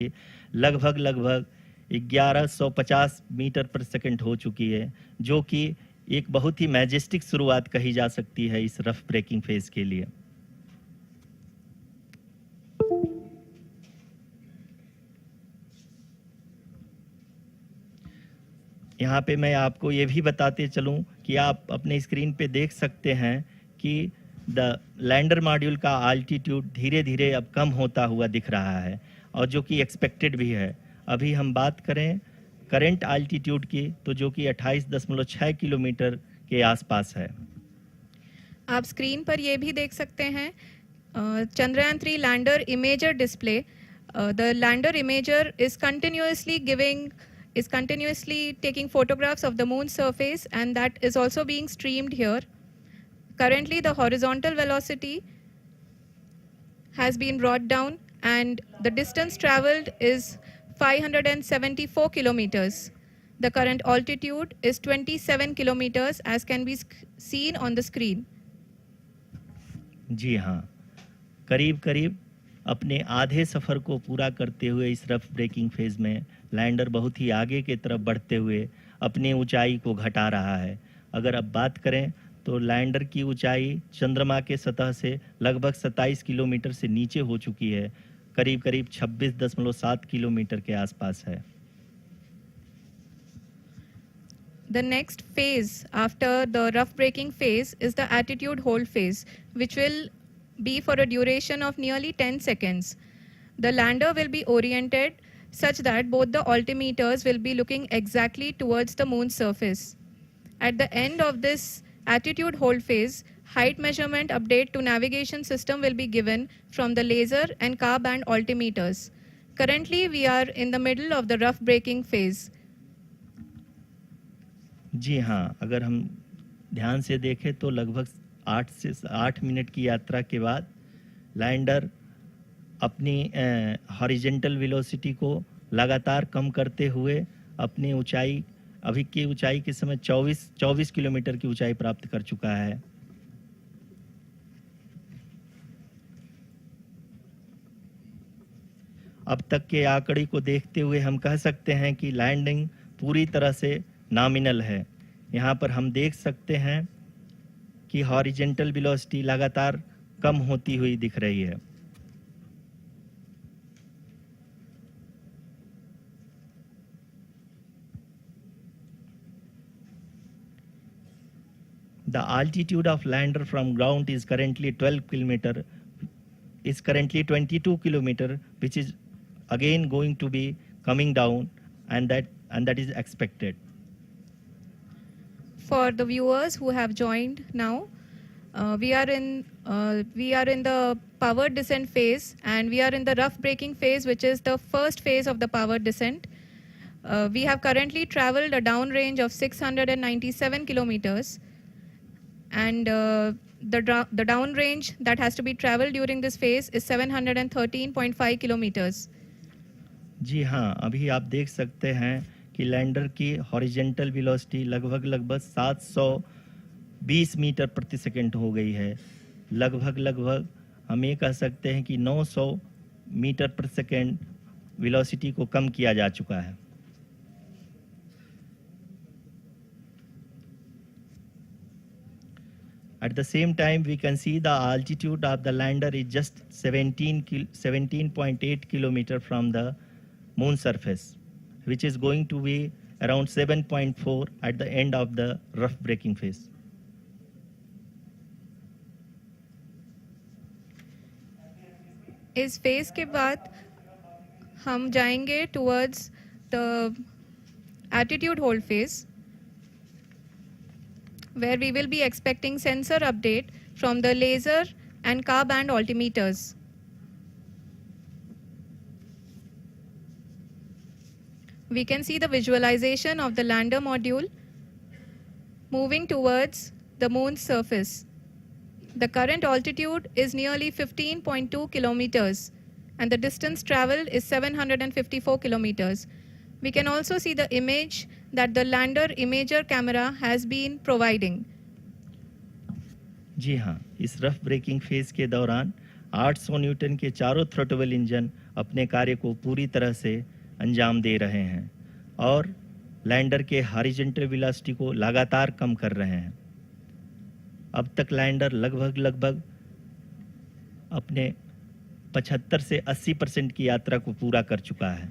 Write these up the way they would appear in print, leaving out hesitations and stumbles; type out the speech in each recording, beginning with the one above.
लगभग लगभग 1150 मीटर पर सेकंड हो चुकी है, जो कि एक बहुत ही मैजेस्टिक शुरुआत कही जा सकती है इस रफ ब्रेकिंग फेज के लिए। यहाँ पे मैं आपको ये भी बताते चलूँ कि आप अपने स्क्रीन पे देख सकते हैं कि द लैंडर मॉड्यूल का आल्टीट्यूड धीरे धीरे अब कम होता हुआ दिख रहा है, और जो कि एक्सपेक्टेड भी है। अभी हम बात करें करंट आल्टीट्यूड की, तो जो कि 28.6 किलोमीटर के आसपास है। आप स्क्रीन पर ये भी देख सकते हैं Chandrayaan 3 lander imager display. The lander imager is continuously taking photographs of the moon's surface, and that is also being streamed here. Currently, the horizontal velocity has been brought down, and the distance traveled is 574 kilometers. The current altitude is 27 kilometers, as can be seen on the screen. जी हाँ, करीब करीब अपने आधे सफ़र को पूरा करते हुए इस रफ ब्रेकिंग फेज में लैंडर बहुत ही आगे की तरफ बढ़ते हुए अपनी ऊंचाई को घटा रहा है। अगर अब बात करें तो लैंडर की ऊंचाई चंद्रमा के सतह से लगभग 27 किलोमीटर से नीचे हो चुकी है, करीब करीब 26.7 किलोमीटर के आसपास है। The next phase after the rough braking phase is the attitude hold phase, which will be for a duration of nearly 10 seconds. The lander will be oriented such that both the altimeters will be looking exactly towards the moon's surface. At the end of this attitude hold phase, height measurement update to navigation system will be given from the laser and car band altimeters. Currently, we are in the middle of the rough braking phase. जी हाँ, अगर हम ध्यान से देखें तो लगभग 8 minute की यात्रा के बाद लैंडर अपनी हॉरिजेंटल वेलोसिटी को लगातार कम करते हुए अपनी ऊंचाई, अभी की ऊंचाई के समय 24 किलोमीटर की ऊंचाई प्राप्त कर चुका है। अब तक के आंकड़े को देखते हुए हम कह सकते हैं कि लैंडिंग पूरी तरह से नॉमिनल है। यहाँ पर हम देख सकते हैं कि हॉरिजेंटल वेलोसिटी लगातार कम होती हुई दिख रही है। The altitude of lander from ground is currently 22 kilometer, which is again going to be coming down, and that is expected. For the viewers who have joined now, we are in the powered descent phase, and we are in the rough braking phase, which is the first phase of the powered descent. We have currently traveled a downrange of 697 kilometers, and the downrange that has to be traveled during this phase is 713.5 kilometers. जी हाँ, अभी आप देख सकते हैं कि lander की horizontal velocity लगभग 720 metre प्रति सेकंड हो गई है। लगभग हम ये कह सकते हैं कि 900 मीटर प्रति सेकंड वेलोसिटी को कम किया जा चुका है। At the same time, we can see the altitude of the lander is just 17.8 kilometer from the moon surface, which is going to be around 7.4 at the end of the rough braking phase. इस phase के बाद हम जाएंगे towards the attitude hold phase, where we will be expecting sensor update from the laser and car band altimeters. We can see the visualization of the lander module moving towards the moon's surface. The current altitude is nearly 15.2 kilometers, and the distance traveled is 754 kilometers. We can also see the image that the lander imager camera has been providing. जी हाँ, इस rough breaking phase के दौरान 800 Newton के चारों throttle engine अपने कार्य को पूरी तरह से अंजाम दे रहे हैं और लैंडर के हॉरिजॉन्टल वेलोसिटी को लगातार कम कर रहे हैं। अब तक लैंडर लगभग अपने 75 से 80% की यात्रा को पूरा कर चुका है।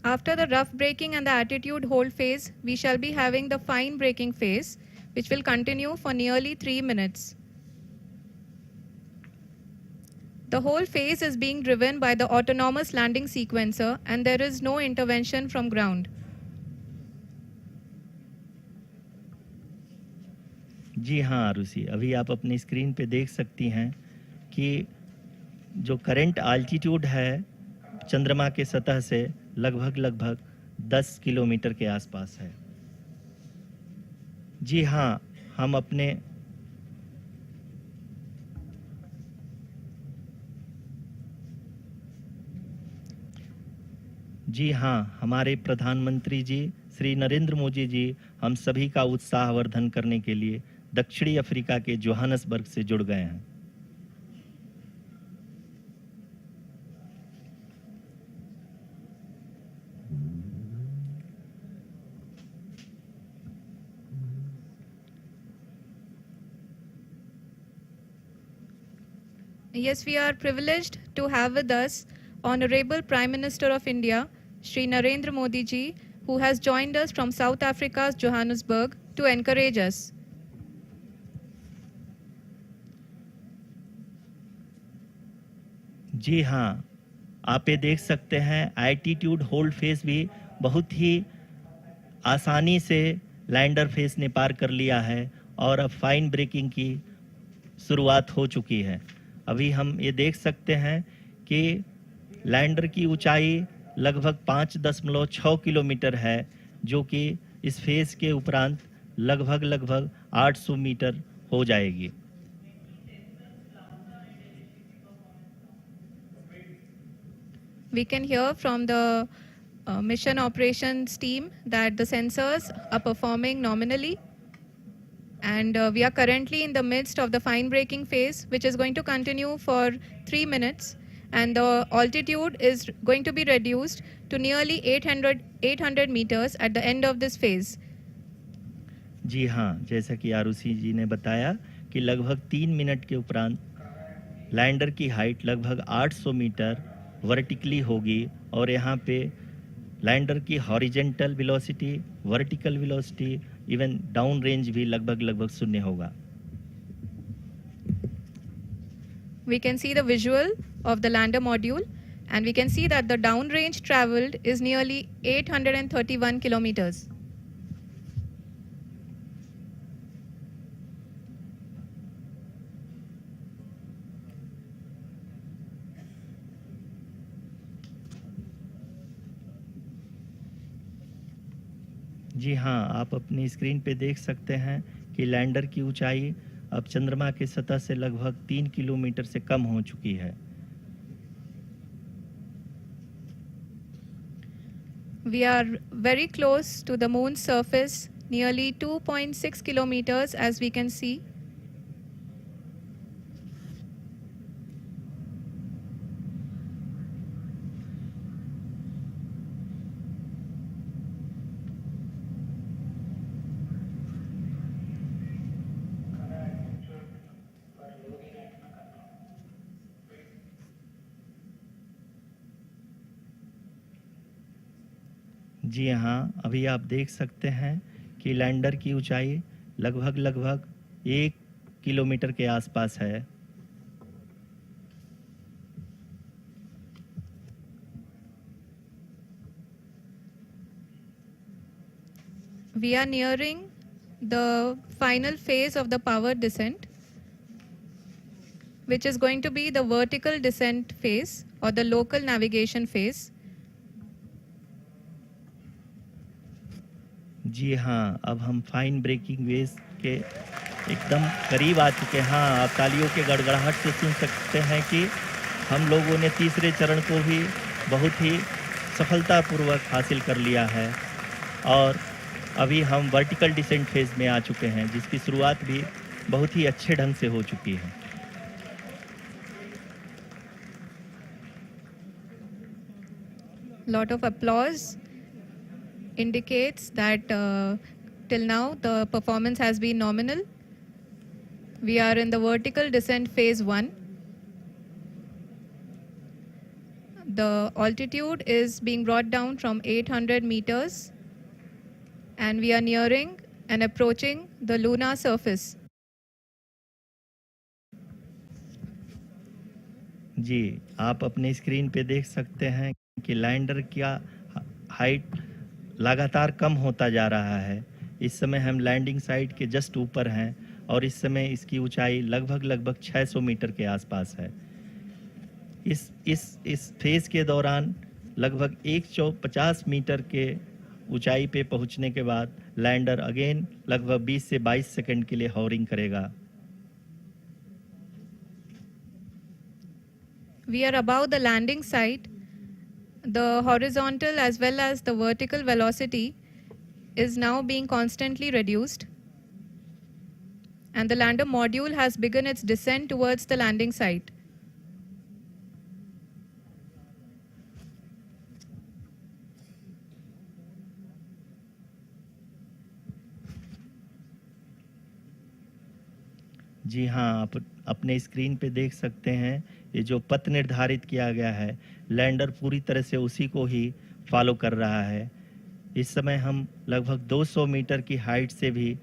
After the rough braking and the attitude hold phase, we shall be having the fine braking phase, which will continue for nearly 3 minutes. The whole phase is being driven by the autonomous landing sequencer and there is no intervention from ground. जी हाँ आरुषि, अभी आप अपनी screen पे देख सकती हैं कि जो करंट आल्टीट्यूड है चंद्रमा के सतह से लगभग 10 किलोमीटर के आसपास है। जी हाँ, हमारे प्रधानमंत्री जी श्री नरेंद्र मोदी जी हम सभी का उत्साहवर्धन करने के लिए दक्षिणी अफ्रीका के जोहानसबर्ग से जुड़ गए हैं। Yes, we are privileged to have with us Honorable Prime Minister of India, Shri Narendra Modi ji, who has joined us from South Africa's Johannesburg to encourage us. जी हाँ, आप ये देख सकते हैं एल्टीट्यूड होल्ड फेज भी बहुत ही आसानी से लैंडर फेज ने पार कर लिया है और अब फाइन ब्रेकिंग की शुरुआत हो चुकी है। अभी हम ये देख सकते हैं कि लैंडर की ऊंचाई लगभग 5.6 किलोमीटर है, जो कि इस फेज के उपरांत लगभग 800 मीटर हो जाएगी। We can hear from the mission operations team that the sensors are performing nominally. And we are currently in the midst of the fine braking phase, which is going to continue for 3 minutes. And the altitude is going to be reduced to nearly 800 meters at the end of this phase. जी हाँ, जैसा कि आरुषि जी ने बताया कि लगभग 3 minute के उपरांत lander की हाइट लगभग 800 मीटर वर्टिकली होगी और यहाँ पे लैंडर की horizontal velocity, vertical velocity, even down range भी लगभग शून्य होगा। We can see the visual of the lander module and we can see that the down range traveled is nearly 831 kilometers. जी हाँ, आप अपनी स्क्रीन पे देख सकते हैं कि लैंडर की ऊंचाई अब चंद्रमा की सतह से लगभग 3 किलोमीटर से कम हो चुकी है। We are very close to the moon's surface, nearly 2.6 kilometers as we can see. जी हाँ, अभी आप देख सकते हैं कि लैंडर की ऊंचाई लगभग 1 किलोमीटर के आसपास है। We are nearing the final phase of the power descent, which is going to be the vertical descent phase or the local navigation phase. जी हाँ, अब हम फाइन ब्रेकिंग वेज के एकदम करीब आ चुके हैं। हाँ, आप तालियों के गड़गड़ाहट से सुन सकते हैं कि हम लोगों ने तीसरे चरण को भी बहुत ही सफलतापूर्वक हासिल कर लिया है और अभी हम वर्टिकल डिसेंट फेज में आ चुके हैं, जिसकी शुरुआत भी बहुत ही अच्छे ढंग से हो चुकी है। Lot of applause indicates that till now the performance has been nominal. We are in the vertical descent phase 1. The altitude is being brought down from 800 meters and we are nearing and approaching the lunar surface. जी, आप अपने screen पे देख सकते हैं कि lander का height लगातार कम होता जा रहा है। इस समय हम लैंडिंग साइट के जस्ट ऊपर हैं और इस समय इसकी ऊंचाई लगभग 600 मीटर के आसपास है। इस फेज के दौरान लगभग 150 मीटर के ऊंचाई पे पहुंचने के बाद लैंडर अगेन लगभग 20 से 22 सेकंड के लिए हॉवरिंग करेगा। We are above the landing site. The horizontal as well as the vertical velocity is now being constantly reduced. And the lander module has begun its descent towards the landing site. जी हाँ, आप अपने screen पे देख सकते हैं, ये जो पथ निर्धारित किया गया है, लैंडर पूरी तरह से उसी को ही फॉलो कर रहा है। इस समय हम लगभग 200 मीटर की हाइट से भी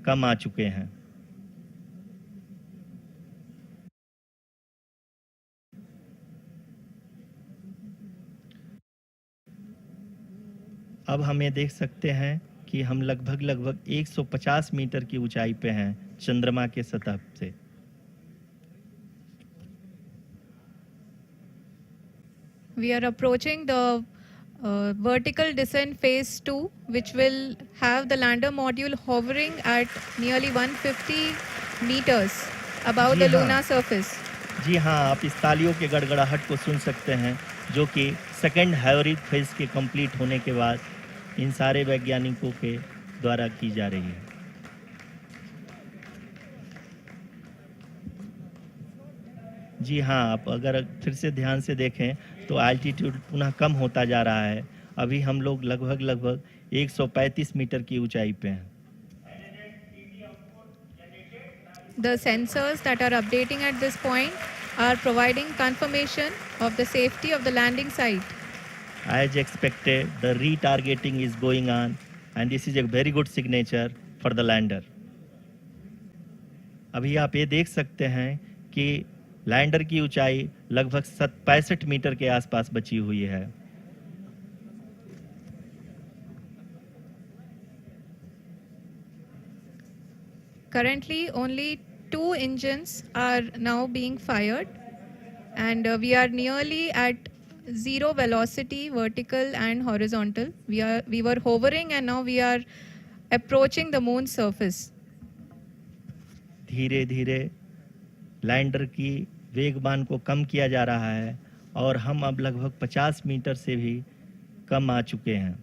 कम आ चुके हैं। अब हम ये देख सकते हैं कि हम लगभग 150 मीटर की ऊंचाई पे हैं चंद्रमा के सतह से। We are approaching the vertical descent phase 2, which will have the lander module hovering at nearly 150 meters above the lunar surface. जी हाँ, आप इस तालियों के गड़गड़ाहट को सुन सकते हैं, जो कि सेकंड हैवरिक फेज के कंप्लीट होने के बाद इन सारे वैज्ञानिकों के द्वारा की जा रही है। जी हाँ, आप अगर फिर से ध्यान से देखें तो एल्टीट्यूड पुनः कम होता जा रहा है। अभी हम लोग लगभग 135 मीटर की ऊंचाई पे हैं। The sensors that are updating at this point are providing confirmation of the safety of the landing site. As expected, the retargeting is going on and this is a very good signature for the lander. अभी आप ये देख सकते हैं कि lander की ऊंचाई लगभग 65 मीटर के आसपास बची हुई है। Currently, only 2 engines are now being fired, and we are nearly at zero velocity, vertical and horizontal. We were hovering, and now we are approaching the moon's surface. धीरे धीरे लैंडर की वेगमान को कम किया जा रहा है और हम अब लगभग 50 मीटर से भी कम आ चुके हैं।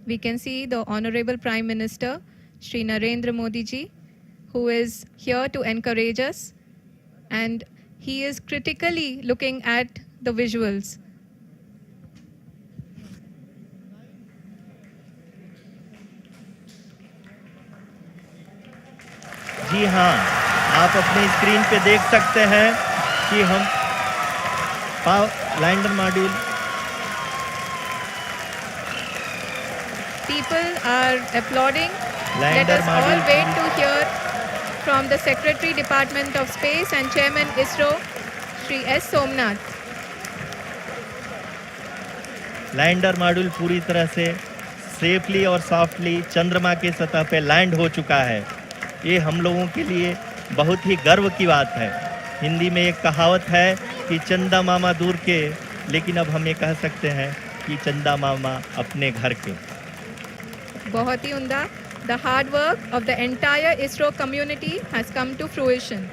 We can see the Honorable Prime Minister, Shri Narendra Modi ji, who is here to encourage us, and he is critically looking at the visuals. जी हाँ, आप अपने स्क्रीन पे देख सकते हैं कि हम lander module People are applauding. Let lander us all module wait to hear from the Secretary Department of Space and Chairman ISRO, Shri S. Somnath. Lander module पूरी तरह से सेफली और सॉफ्टली चंद्रमा के सतह पे लैंड हो चुका है। ये हम लोगों के लिए बहुत ही गर्व की बात है। हिंदी में एक कहावत है कि चंदा मामा दूर के, लेकिन अब हम ये कह सकते हैं कि चंदा मामा अपने घर के। बहुत ही उम्दा. The hard work of the entire ISRO community has come to fruition.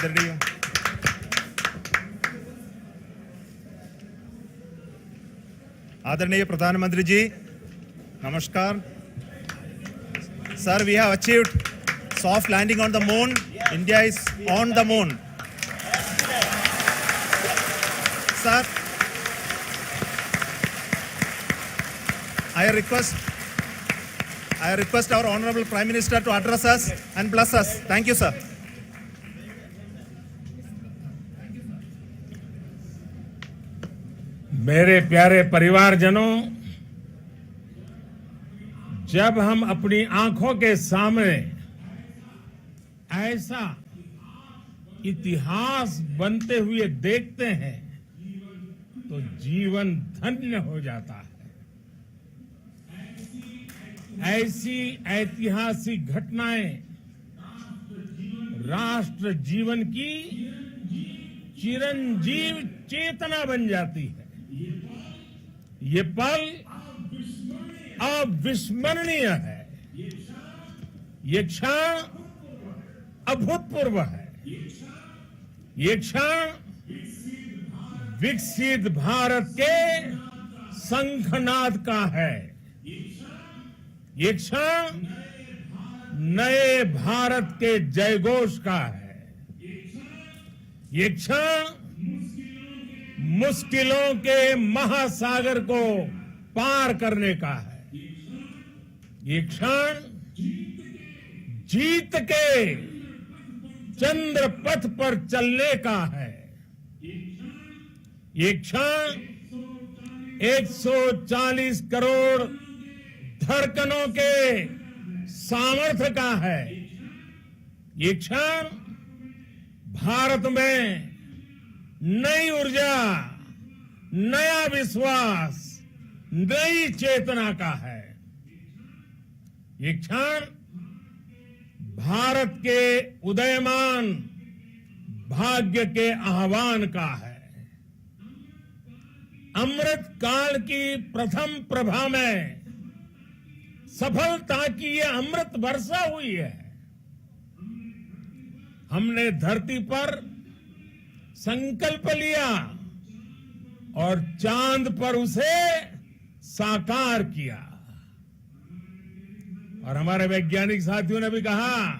आदरणीय आदरणीय प्रधानमंत्री जी, नमस्कार. Sir, we have achieved soft landing on the moon. India is on the moon. Sir, I request our Honorable Prime Minister to address us and bless us. Thank you, sir. मेरे प्यारे परिवारजनों, जब हम अपनी आंखों के सामने ऐसा इतिहास बनते हुए देखते हैं तो जीवन धन्य हो जाता है. ऐसी ऐतिहासिक घटनाएं राष्ट्र जीवन की चिरंजीव चेतना बन जाती है. ये पल अविस्मरणीय है. ये क्षण अभूतपूर्व है. ये क्षण विकसित भारत के शंखनाद का है. ये क्षण नए भारत के जयघोष का है. ये क्षण मुश्किलों के महासागर को पार करने का है. ये क्षण जीत के चंद्र पथ पर चलने का है. ये क्षण 140 करोड़ धड़कनों के सामर्थ्य का है. ये क्षण भारत में नई ऊर्जा, नया विश्वास, नई चेतना का है. ये क्षण भारत के उदयमान भाग्य के आह्वान का है. अमृत काल की प्रथम प्रभा में सफलता की ये अमृत वर्षा हुई है. हमने धरती पर संकल्प लिया और चांद पर उसे साकार किया. और हमारे वैज्ञानिक साथियों ने भी कहा,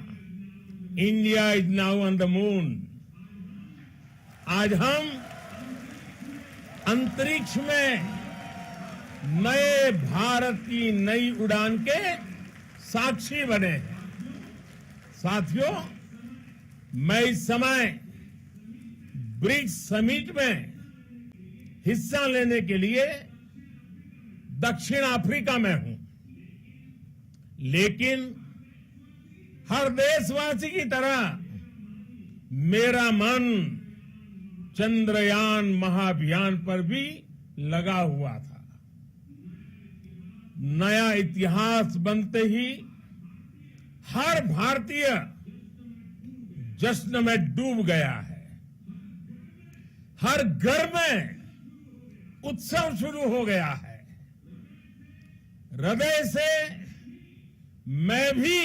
India is now on the moon. आज हम अंतरिक्ष में नए भारत की नई उड़ान के साक्षी बने हैं. साथियों, मैं इस समय ब्रिक्स समिट में हिस्सा लेने के लिए दक्षिण अफ्रीका में हूं. लेकिन हर देशवासी की तरह मेरा मन चंद्रयान महाअभियान पर भी लगा हुआ था. नया इतिहास बनते ही हर भारतीय जश्न में डूब गया है. हर घर में उत्सव शुरू हो गया है. हृदय से मैं भी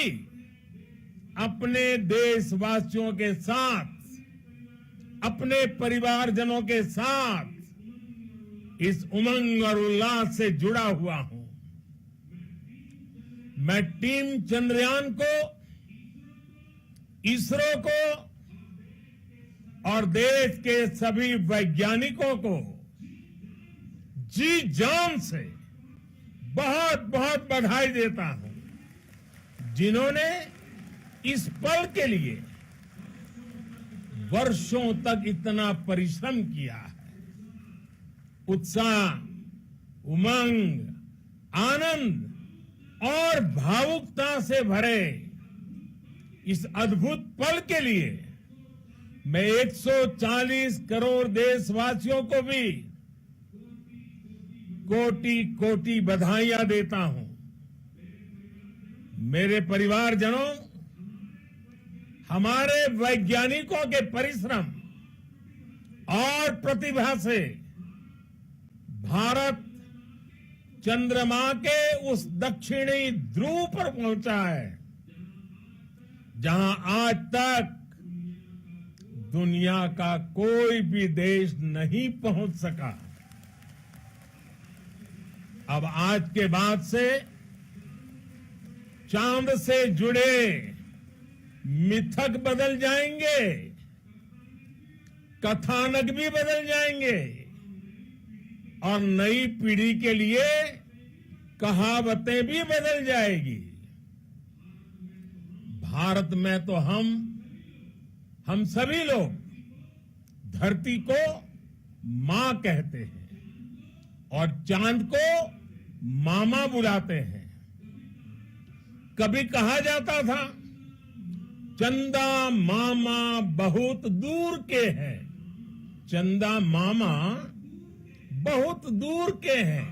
अपने देशवासियों के साथ, अपने परिवारजनों के साथ इस उमंग और उल्लास से जुड़ा हुआ हूं. मैं टीम चंद्रयान को, इसरो को और देश के सभी वैज्ञानिकों को जी जान से बहुत बहुत बधाई देता हूं, जिन्होंने इस पल के लिए वर्षों तक इतना परिश्रम किया है. उत्साह, उमंग, आनंद और भावुकता से भरे इस अद्भुत पल के लिए मैं 140 करोड़ देशवासियों को भी कोटि कोटि बधाइयां देता हूं. मेरे परिवारजनों, हमारे वैज्ञानिकों के परिश्रम और प्रतिभा से भारत चंद्रमा के उस दक्षिणी ध्रुव पर पहुंचा है, जहां आज तक दुनिया का कोई भी देश नहीं पहुंच सका। अब आज के बाद से चांद से जुड़े मिथक बदल जाएंगे, कथानक भी बदल जाएंगे और नई पीढ़ी के लिए कहावतें भी बदल जाएगी। भारत में तो हम सभी लोग धरती को मां कहते हैं और चांद को मामा बुलाते हैं। कभी कहा जाता था चंदा मामा बहुत दूर के हैं, चंदा मामा बहुत दूर के हैं।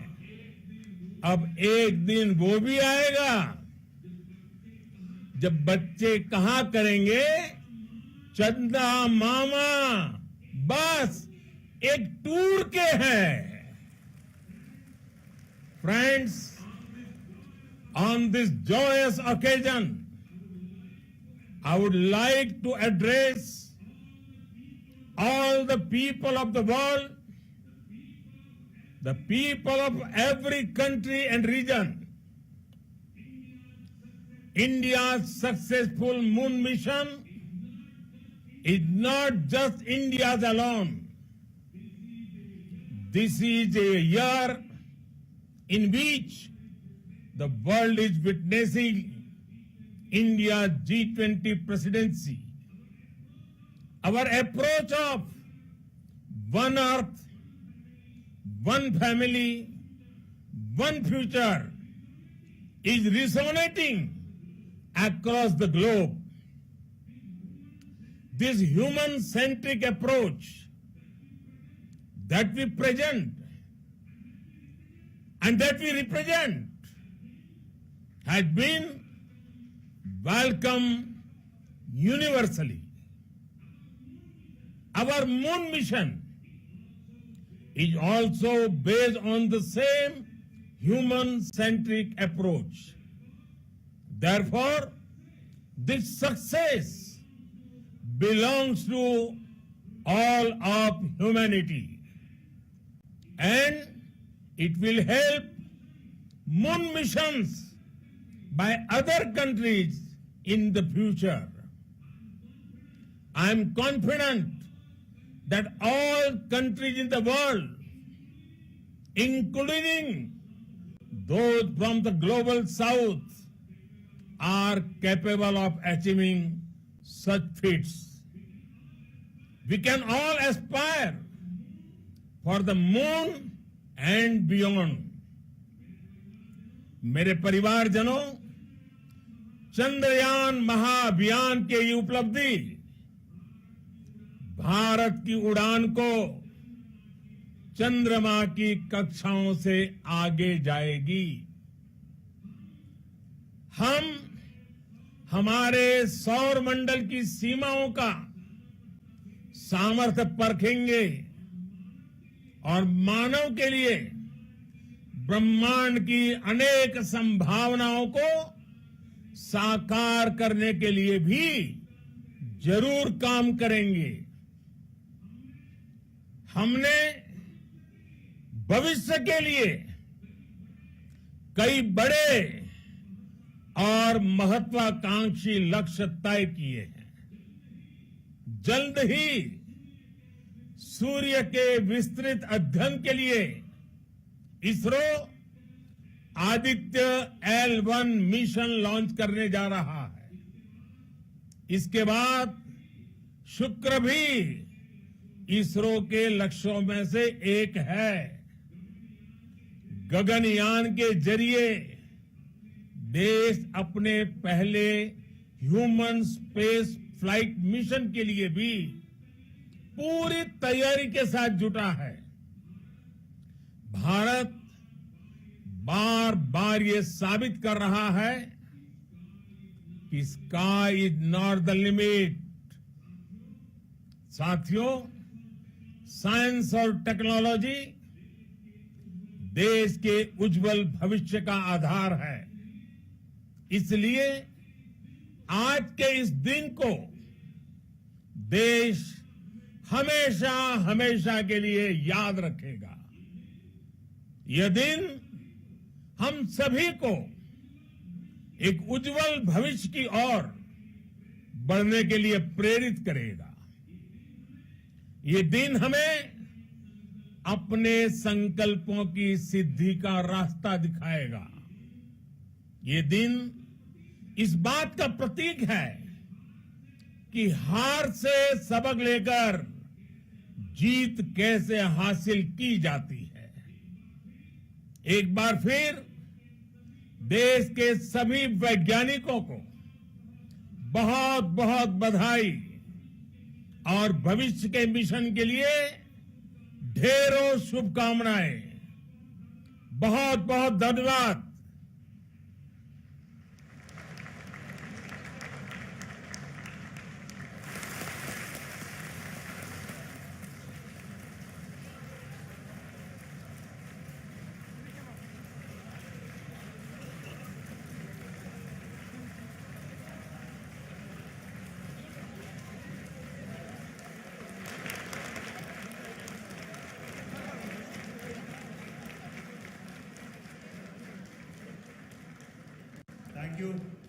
अब एक दिन वो भी आएगा जब बच्चे कहा करेंगे चंदा मामा बस एक टूर के हैं। Friends, on this joyous occasion, I would like to address all the people of the world, the people of every country and region. India's successful moon mission is not just India's alone. This is a year in which the world is witnessing India's G20 presidency. Our approach of one earth, one family, one future is resonating across the globe. This human-centric approach that we present and that we represent has been welcomed universally. Our moon mission is also based on the same human-centric approach. Therefore, this success belongs to all of humanity, and it will help moon missions by other countries in the future. I am confident that all countries in the world, including those from the global south, are capable of achieving such feats. We can all aspire for the moon and beyond. मेरे परिवारजनों, चंद्रयान महाअभियान के ये उपलब्धि भारत की उड़ान को चंद्रमा की कक्षाओं से आगे जाएगी। हम हमारे सौर मंडल की सीमाओं का सामर्थ्य परखेंगे और मानव के लिए ब्रह्मांड की अनेक संभावनाओं को साकार करने के लिए भी जरूर काम करेंगे। हमने भविष्य के लिए कई बड़े और महत्वाकांक्षी लक्ष्य तय किए हैं। जल्द ही सूर्य के विस्तृत अध्ययन के लिए ISRO Aditya L1 mission launch करने जा रहा है। इसके बाद शुक्र भी इसरो के लक्ष्यों में से एक है। गगनयान के जरिए देश अपने पहले ह्यूमन स्पेस फ्लाइट मिशन के लिए भी पूरी तैयारी के साथ जुटा है। भारत बार बार ये साबित कर रहा है कि sky is not the limit. साथियों, साइंस और टेक्नोलॉजी देश के उज्जवल भविष्य का आधार है। इसलिए आज के इस दिन को देश हमेशा हमेशा के लिए याद रखेगा। यह दिन हम सभी को एक उज्जवल भविष्य की ओर बढ़ने के लिए प्रेरित करेगा। ये दिन हमें अपने संकल्पों की सिद्धि का रास्ता दिखाएगा। ये दिन इस बात का प्रतीक है कि हार से सबक लेकर जीत कैसे हासिल की जाती है। एक बार फिर देश के सभी वैज्ञानिकों को बहुत बहुत बधाई और भविष्य के मिशन के लिए ढेरों शुभकामनाएं। बहुत बहुत धन्यवाद।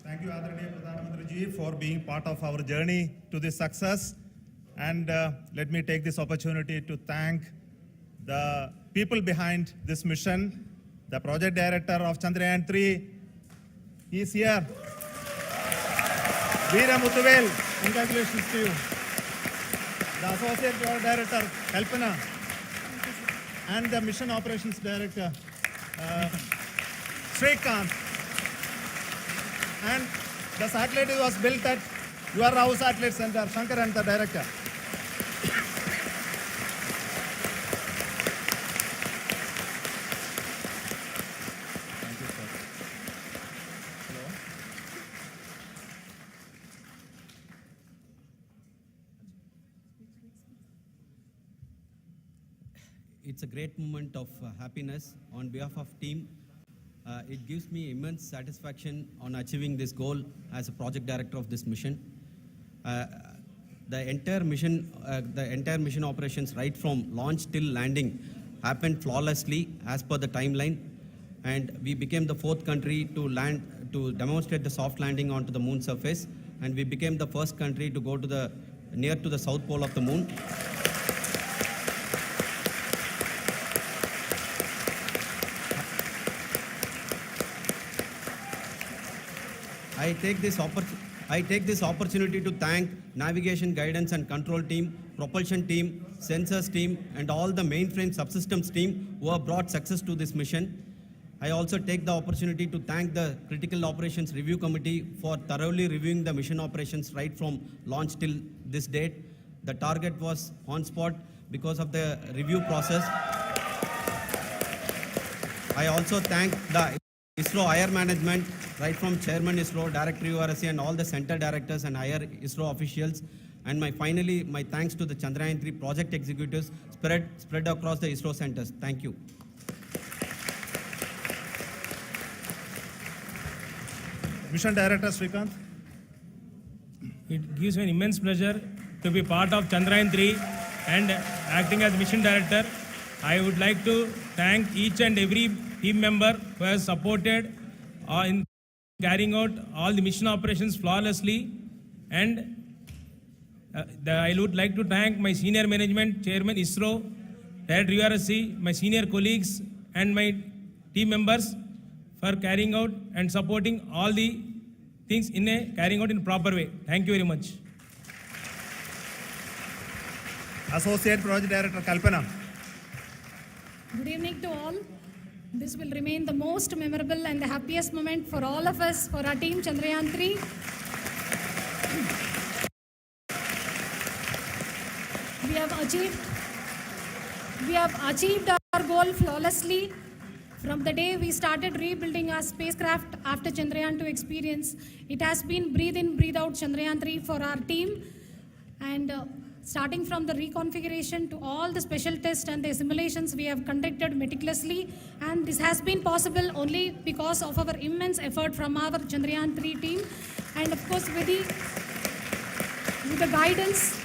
Thank you, Adaraniya Pradhan Mantri ji, for being part of our journey to this success. And let me take this opportunity to thank the people behind this mission. The project director of Chandrayaan 3 is here. Veera Muthuvel, congratulations to you. The associate project director, Kalpana, and the mission operations director, Srikanth. And the satellite was built at your house satellite center, Shankar and the director. Thank you, sir. Hello. It's a great moment of happiness on behalf of team. It gives me immense satisfaction on achieving this goal as a project director of this mission. The entire mission operations right from launch till landing happened flawlessly as per the timeline, and we became the 4th country to demonstrate the soft landing onto the moon surface, and we became the first country to go to near to the south pole of the moon. I take this opportunity to thank navigation, guidance and control team, propulsion team, sensors team, and all the mainframe subsystems team who have brought success to this mission. I also take the opportunity to thank the Critical Operations Review Committee for thoroughly reviewing the mission operations right from launch till this date. The target was on spot because of the review process. I also thank the ISRO higher management, right from Chairman ISRO, Director URSC, and all the center directors and higher ISRO officials. And finally, my thanks to the Chandrayaan 3 project executives spread across the ISRO centers. Thank you. Mission Director Srikanth. It gives me an immense pleasure to be part of Chandrayaan 3 and acting as Mission Director. I would like to thank each and every team member who has supported in carrying out all the mission operations flawlessly. And I would like to thank my senior management, Chairman ISRO, Director URSC, my senior colleagues and my team members for carrying out and supporting all the things carrying out in a proper way. Thank you very much. Associate Project Director Kalpana. Good evening to all. This will remain the most memorable and the happiest moment for all of us, for our team Chandrayaan 3. We have achieved our goal flawlessly. From the day we started rebuilding our spacecraft after Chandrayaan 2 experience, it has been breathe in, breathe out Chandrayaan 3 for our team. And starting from the reconfiguration to all the special tests and the simulations we have conducted meticulously. And this has been possible only because of our immense effort from our Chandrayaan 3 team. And of course, with the guidance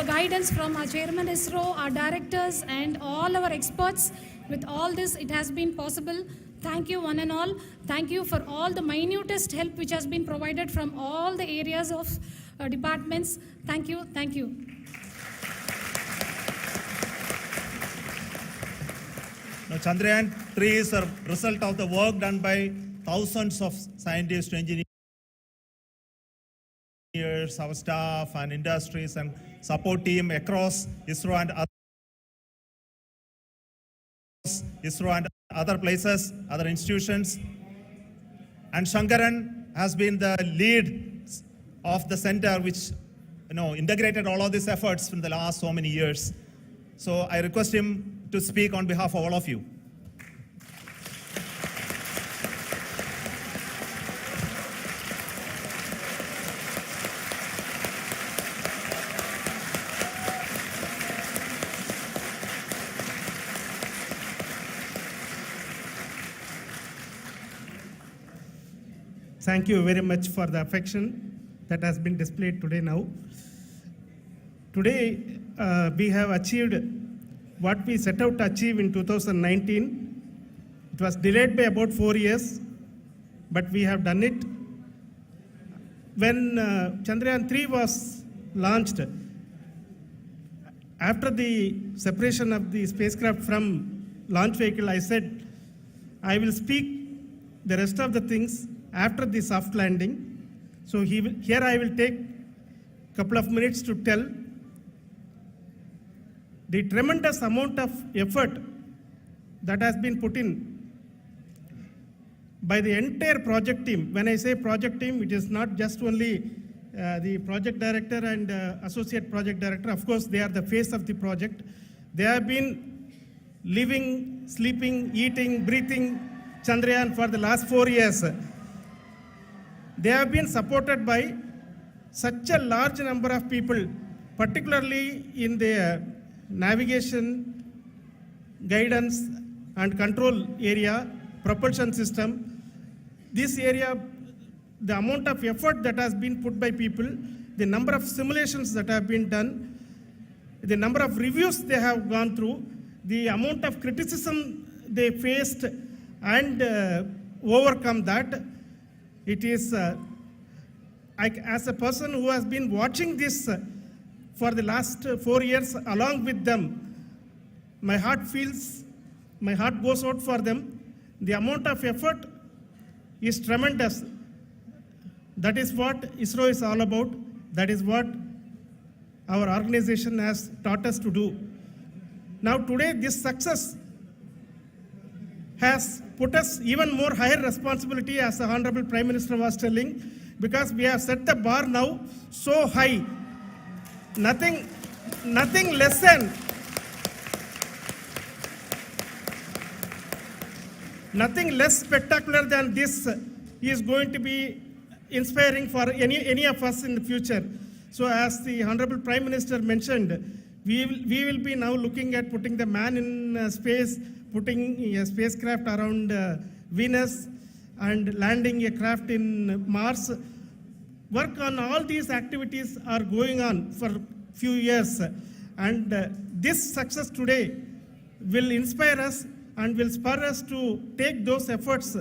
the guidance from our Chairman ISRO, our directors, and all our experts. With all this, it has been possible. Thank you, one and all. Thank you for all the minutest help which has been provided from all the areas of departments. Thank you. Thank you. Now, Chandrayaan 3 is a result of the work done by thousands of scientists, engineers, our staff and industries and support team across ISRO and other places, other institutions. And Shankaran has been the lead of the center which integrated all of these efforts in the last so many years. So I request him to speak on behalf of all of you. Thank you very much for the affection that has been displayed today now. Today, we have achieved what we set out to achieve in 2019. It was delayed by about 4 years, but we have done it. When Chandrayaan 3 was launched, after the separation of the spacecraft from launch vehicle, I said, I will speak the rest of the things after the soft landing. So here I will take a couple of minutes to tell the tremendous amount of effort that has been put in by the entire project team. When I say project team, it is not just only the project director and associate project director. Of course, they are the face of the project. They have been living, sleeping, eating, breathing Chandrayaan for the last 4 years. They have been supported by such a large number of people, particularly in the navigation, guidance and control area, propulsion system. This area, the amount of effort that has been put by people, the number of simulations that have been done, the number of reviews they have gone through, the amount of criticism they faced and overcome that. It is, as a person who has been watching this for the last 4 years along with them, my heart goes out for them. The amount of effort is tremendous. That is what ISRO is all about. That is what our organization has taught us to do. Now today, this success has put us even more higher responsibility, as the Honorable Prime Minister was telling, because we have set the bar now so high. Nothing less spectacular than this is going to be inspiring for any of us in the future. So as the Honorable Prime Minister mentioned, we will be now looking at putting the man in space, putting a spacecraft around Venus and landing a craft in Mars. Work on all these activities are going on for a few years. And this success today will inspire us and will spur us to take those efforts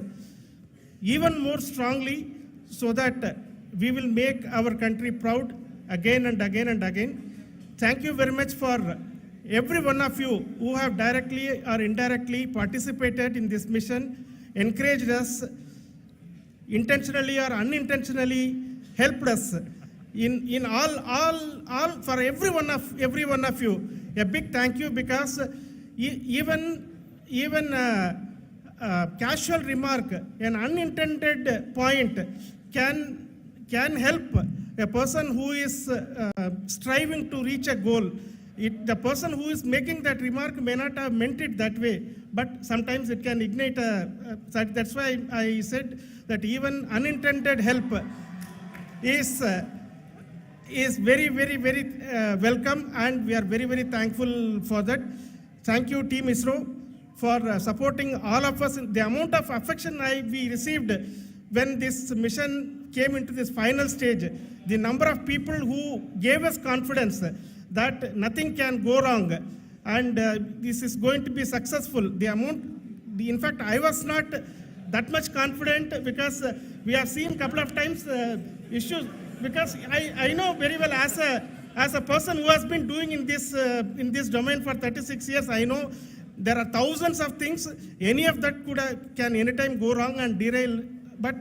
even more strongly, so that we will make our country proud again and again and again. Thank you very much for every one of you who have directly or indirectly participated in this mission, encouraged us, intentionally or unintentionally helped us in all for every one of you. A big thank you, because even casual remark, an unintended point can help a person who is striving to reach a goal. The person who is making that remark may not have meant it that way, but sometimes it can ignite that's why I said that even unintended help is very, very, very welcome, and we are very, very thankful for that. Thank you, Team ISRO, for supporting all of us. The amount of affection we received when this mission came into this final stage, the number of people who gave us confidence, that nothing can go wrong, and this is going to be successful. In fact, I was not that much confident because we have seen a couple of times issues. Because I know very well as a person who has been doing in this domain for 36 years, I know there are thousands of things. Any of that can anytime go wrong and derail. But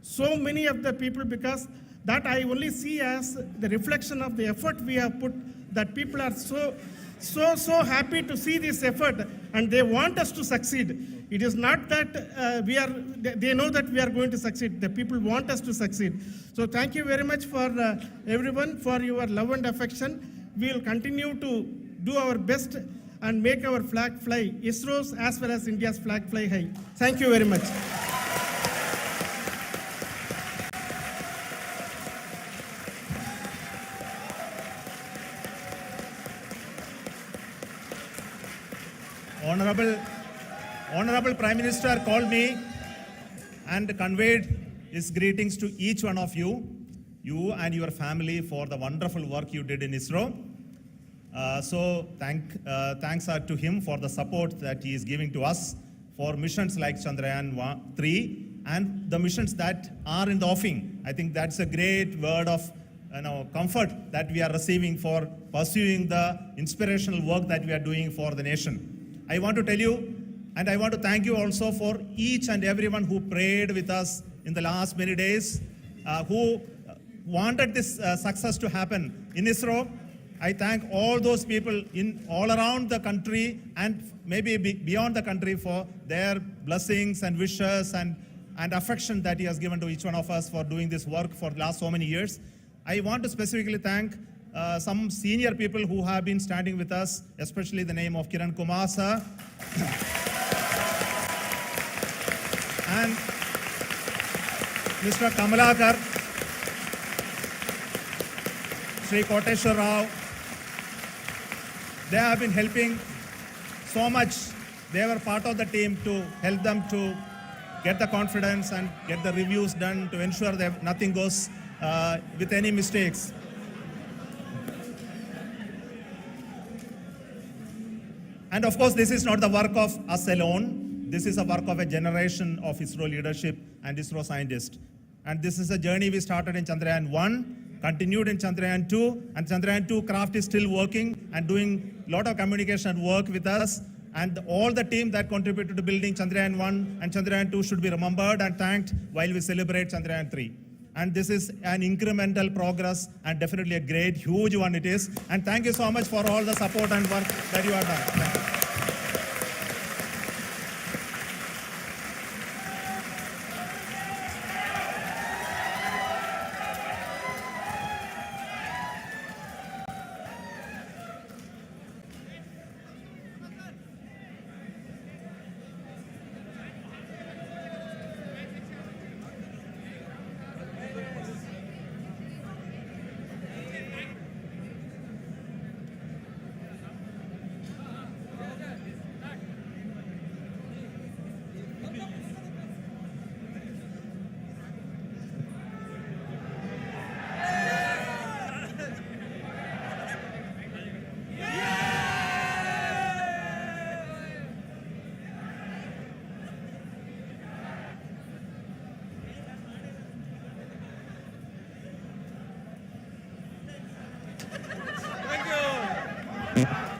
so many of the people, because that I only see as the reflection of the effort we have put, that people are so happy to see this effort and they want us to succeed. It is not that they know that we are going to succeed. The people want us to succeed. So thank you very much for everyone for your love and affection. We will continue to do our best and make our flag fly, ISRO's as well as India's flag fly high. Thank you very much. Honorable Prime Minister called me and conveyed his greetings to each one of you and your family for the wonderful work you did in ISRO. So thanks are to him for the support that he is giving to us for missions like Chandrayaan 3 and the missions that are in the offing. I think that's a great word of comfort that we are receiving for pursuing the inspirational work that we are doing for the nation. I want to tell you, and I want to thank you also for each and everyone who prayed with us in the last many days, who wanted this success to happen in ISRO. I thank all those people all around the country and maybe beyond the country for their blessings and wishes and affection that he has given to each one of us for doing this work for the last so many years. I want to specifically thank some senior people who have been standing with us, especially the name of Kiran Kumar sir. And Mr. Kamalakar, Sri Koteshwar Rao. They have been helping so much. They were part of the team to help them to get the confidence and get the reviews done to ensure that nothing goes with any mistakes. And of course, this is not the work of us alone. This is a work of a generation of ISRO leadership and ISRO scientists. And this is a journey we started in Chandrayaan 1, continued in Chandrayaan 2, and Chandrayaan 2 craft is still working and doing a lot of communication work with us. And all the team that contributed to building Chandrayaan 1 and Chandrayaan 2 should be remembered and thanked while we celebrate Chandrayaan 3. And this is an incremental progress and definitely a great, huge one it is. And thank you so much for all the support and work that you have done. Thank you.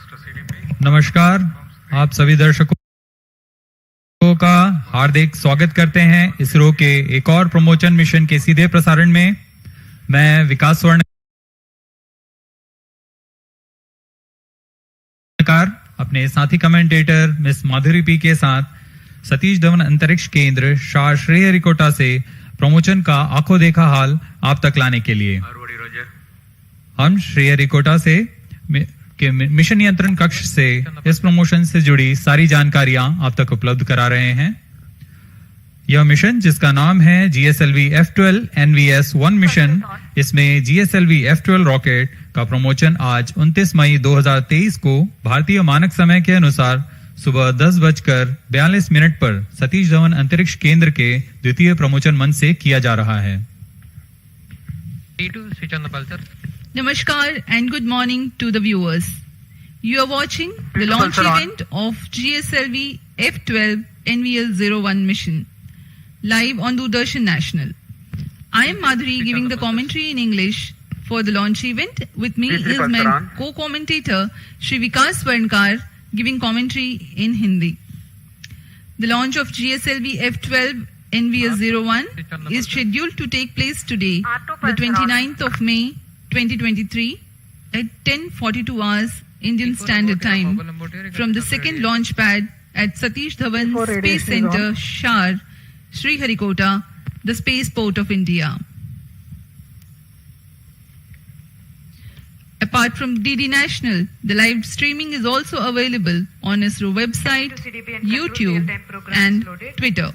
नमस्कार, आप सभी दर्शकों का हार्दिक स्वागत करते हैं इसरो के एक और प्रमोशन मिशन के सीधे प्रसारण में। मैं विकास स्वर्णकार अपने साथी कमेंटेटर मिस माधुरी पी के साथ सतीश धवन अंतरिक्ष केंद्र शाह श्रीहरिकोटा से प्रमोशन का आंखों देखा हाल आप तक लाने के लिए हम श्रीहरिकोटा से के मिशन नियंत्रण कक्ष से इस प्रमोशन से जुड़ी सारी जानकारियां आप तक उपलब्ध करा रहे हैं। यह मिशन जिसका नाम है GSLV F12 NVS-1 मिशन, इसमें GSLV F12 रॉकेट का प्रमोशन आज 29 मई 2023 को भारतीय मानक समय के अनुसार सुबह 10:42 पर सतीश धवन अंतरिक्ष केंद्र के द्वितीय प्रमोशन मंच से किया जा रहा है। Namaskar and good morning to the viewers. You are watching the launch event of GSLV F12 NVS-01 mission live on Doordarshan National. I am Madhuri giving the commentary in English for the launch event. With me is my co-commentator Shri Vikas Swarnkar giving commentary in Hindi. The launch of GSLV F12 NVS-01 is scheduled to take place today, the 29th of May 2023 at 10:42 hours Indian Standard Time from the second launch pad at Satish Dhawan Space Center, Shar, Sriharikota, the spaceport of India. Apart from DD National, the live streaming is also available on ISRO website, YouTube and Twitter.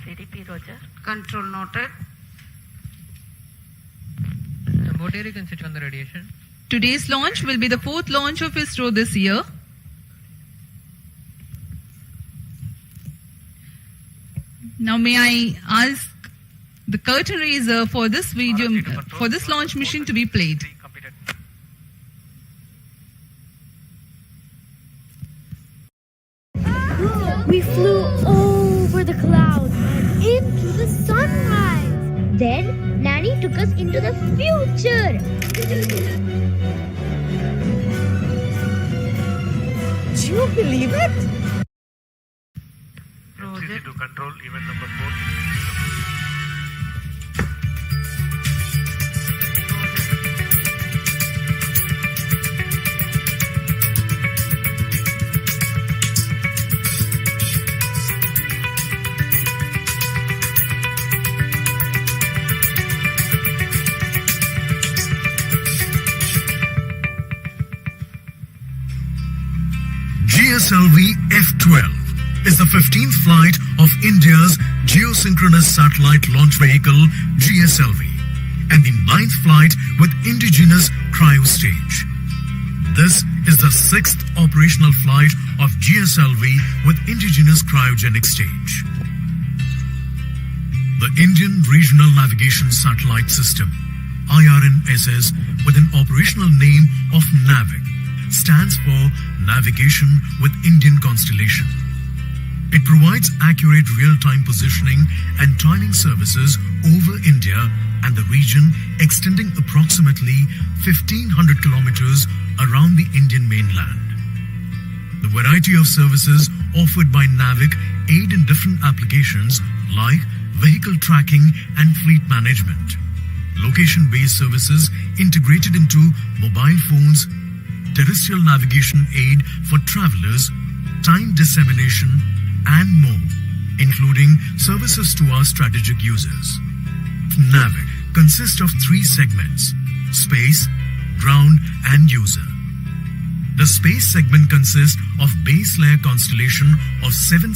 CDP Roger. Control noted. What area can sit on the radiation? Today's launch will be the fourth launch of ISRO this year. Now may I ask the curtain raiser for this video, for this launch mission to be played. We flew over the clouds and into the sunrise. Then Nanny took us into the future. Do you believe it? Roger. To control event number 4. GSLV F12 is the 15th flight of India's geosynchronous satellite launch vehicle GSLV and the 9th flight with indigenous cryo stage. This is the 6th operational flight of GSLV with indigenous cryogenic stage. The Indian Regional Navigation Satellite System, IRNSS, with an operational name of NAVIC, stands for Navigation with Indian Constellation. It provides accurate real-time positioning and timing services over India and the region extending approximately 1,500 kilometers around the Indian mainland. The variety of services offered by NAVIC aid in different applications like vehicle tracking and fleet management, location-based services integrated into mobile phones, terrestrial navigation aid for travelers, time dissemination, and more, including services to our strategic users. NAVIC consists of 3 segments: space, ground, and user. The space segment consists of base layer constellation of 7